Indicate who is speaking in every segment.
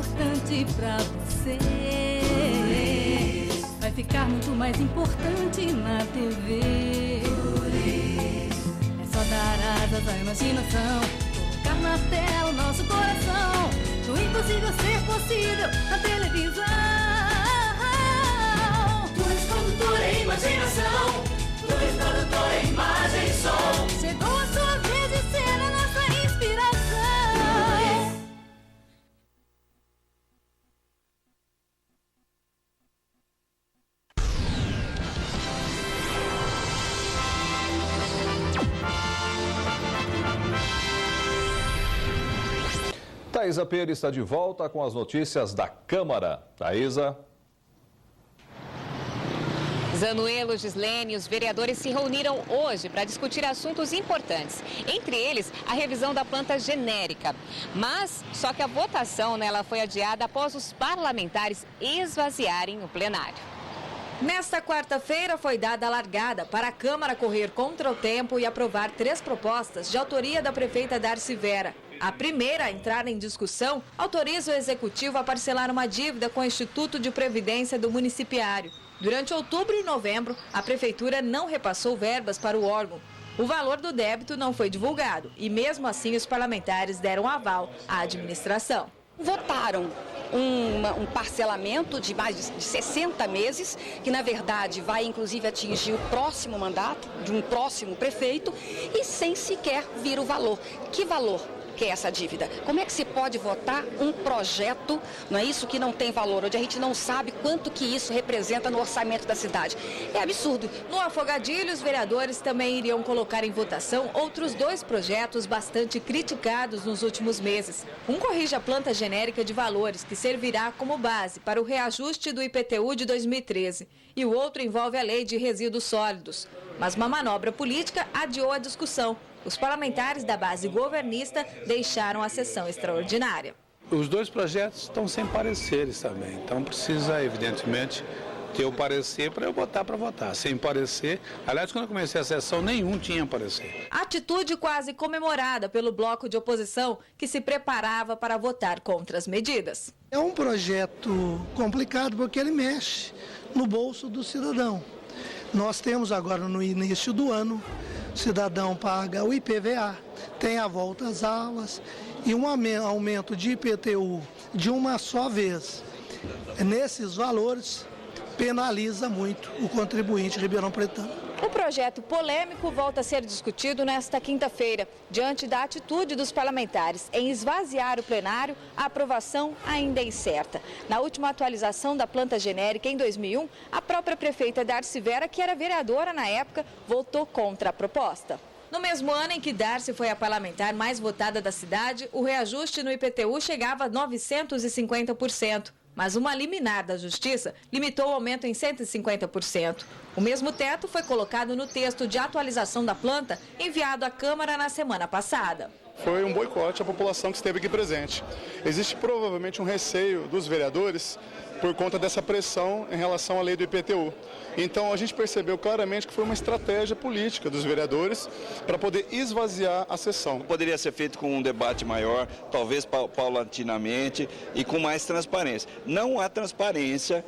Speaker 1: importante pra você. Vai ficar muito mais importante na TV. É só dar asas à imaginação, colocar na tela o nosso coração. O impossível ser possível na televisão. Luz, produtora e imaginação. Luz, produtora, imagem e som. Chegou a sua vez de ser a nossa inspiração.
Speaker 2: Thaisa Pires está de volta com as notícias da Câmara. Thaisa.
Speaker 3: Zanuelo, Gislene e os vereadores se reuniram hoje para discutir assuntos importantes. Entre eles, a revisão da planta genérica. Mas, só que a votação nela foi adiada após os parlamentares esvaziarem o plenário.
Speaker 4: Nesta quarta-feira foi dada a largada para a Câmara correr contra o tempo e aprovar 3 propostas de autoria da prefeita Darcy Vera. A primeira a entrar em discussão autoriza o Executivo a parcelar uma dívida com o Instituto de Previdência do Municipiário. Durante outubro e novembro, a Prefeitura não repassou verbas para o órgão. O valor do débito não foi divulgado e, mesmo assim, os parlamentares deram aval à administração.
Speaker 5: Votaram um parcelamento de mais de 60 meses, que na verdade vai inclusive atingir o próximo mandato de um próximo prefeito e sem sequer vir o valor. Que valor que é essa dívida? Como é que se pode votar um projeto, não é isso, que não tem valor, onde a gente não sabe quanto que isso representa no orçamento da cidade? É absurdo.
Speaker 4: No afogadilho, os vereadores também iriam colocar em votação outros 2 projetos bastante criticados nos últimos meses. Um corrige a planta genérica de valores, que servirá como base para o reajuste do IPTU de 2013. E o outro envolve a lei de resíduos sólidos. Mas uma manobra política adiou a discussão. Os parlamentares da base governista deixaram a sessão extraordinária.
Speaker 6: Os 2 projetos estão sem pareceres também, então precisa, evidentemente, ter o parecer para eu botar para votar. Sem parecer, aliás, quando eu comecei a sessão, nenhum tinha parecer.
Speaker 4: Atitude quase comemorada pelo bloco de oposição, que se preparava para votar contra as medidas.
Speaker 7: É um projeto complicado porque ele mexe no bolso do cidadão. Nós temos agora, no início do ano, o cidadão paga o IPVA, tem a volta às aulas e um aumento de IPTU de uma só vez. Nesses valores, penaliza muito o contribuinte ribeirão-pretano.
Speaker 4: O projeto polêmico volta a ser discutido nesta quinta-feira. Diante da atitude dos parlamentares em esvaziar o plenário, a aprovação ainda é incerta. Na última atualização da planta genérica em 2001, a própria prefeita Darcy Vera, que era vereadora na época, votou contra a proposta. No mesmo ano em que Darcy foi a parlamentar mais votada da cidade, o reajuste no IPTU chegava a 950%. Mas uma liminar da Justiça limitou o aumento em 150%. O mesmo teto foi colocado no texto de atualização da planta enviado à Câmara na semana passada.
Speaker 8: Foi um boicote à população que esteve aqui presente. Existe provavelmente um receio dos vereadores por conta dessa pressão em relação à lei do IPTU. Então a gente percebeu claramente que foi uma estratégia política dos vereadores para poder esvaziar a sessão.
Speaker 9: Poderia ser feito com um debate maior, talvez paulatinamente e com mais transparência. Não há transparência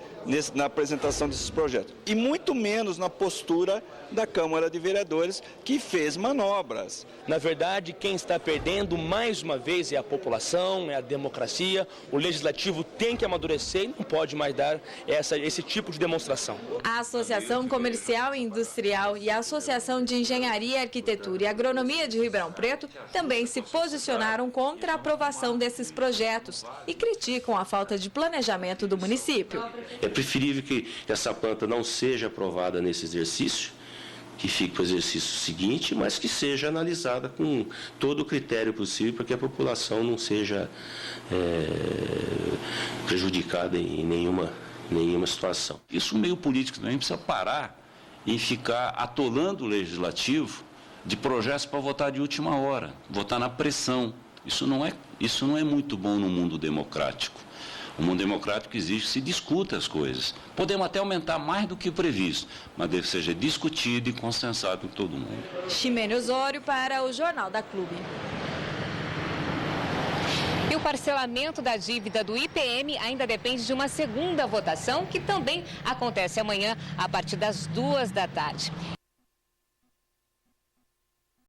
Speaker 9: na apresentação desses projetos e muito menos na postura da Câmara de Vereadores, que fez manobras.
Speaker 10: Na verdade, quem está perdendo mais uma vez é a população, é a democracia. O Legislativo tem que amadurecer e não pode mais dar esse tipo de demonstração.
Speaker 4: A Associação Comercial e Industrial e a Associação de Engenharia, Arquitetura e Agronomia de Ribeirão Preto também se posicionaram contra a aprovação desses projetos e criticam a falta de planejamento do município.
Speaker 11: É preferível que essa planta não seja aprovada nesse exercício, que fique para o exercício seguinte, mas que seja analisada com todo o critério possível para que a população não seja prejudicada em nenhuma situação.
Speaker 12: Isso o meio político também precisa parar e ficar atolando o legislativo de projetos para votar de última hora, votar na pressão. Isso não é muito bom no mundo democrático. O mundo democrático exige que se discuta as coisas. Podemos até aumentar mais do que o previsto, mas deve ser discutido e consensado com todo mundo.
Speaker 4: Ximene Osório para o Jornal da Clube.
Speaker 3: E o parcelamento da dívida do IPM ainda depende de uma segunda votação, que também acontece amanhã a partir das 2 da tarde.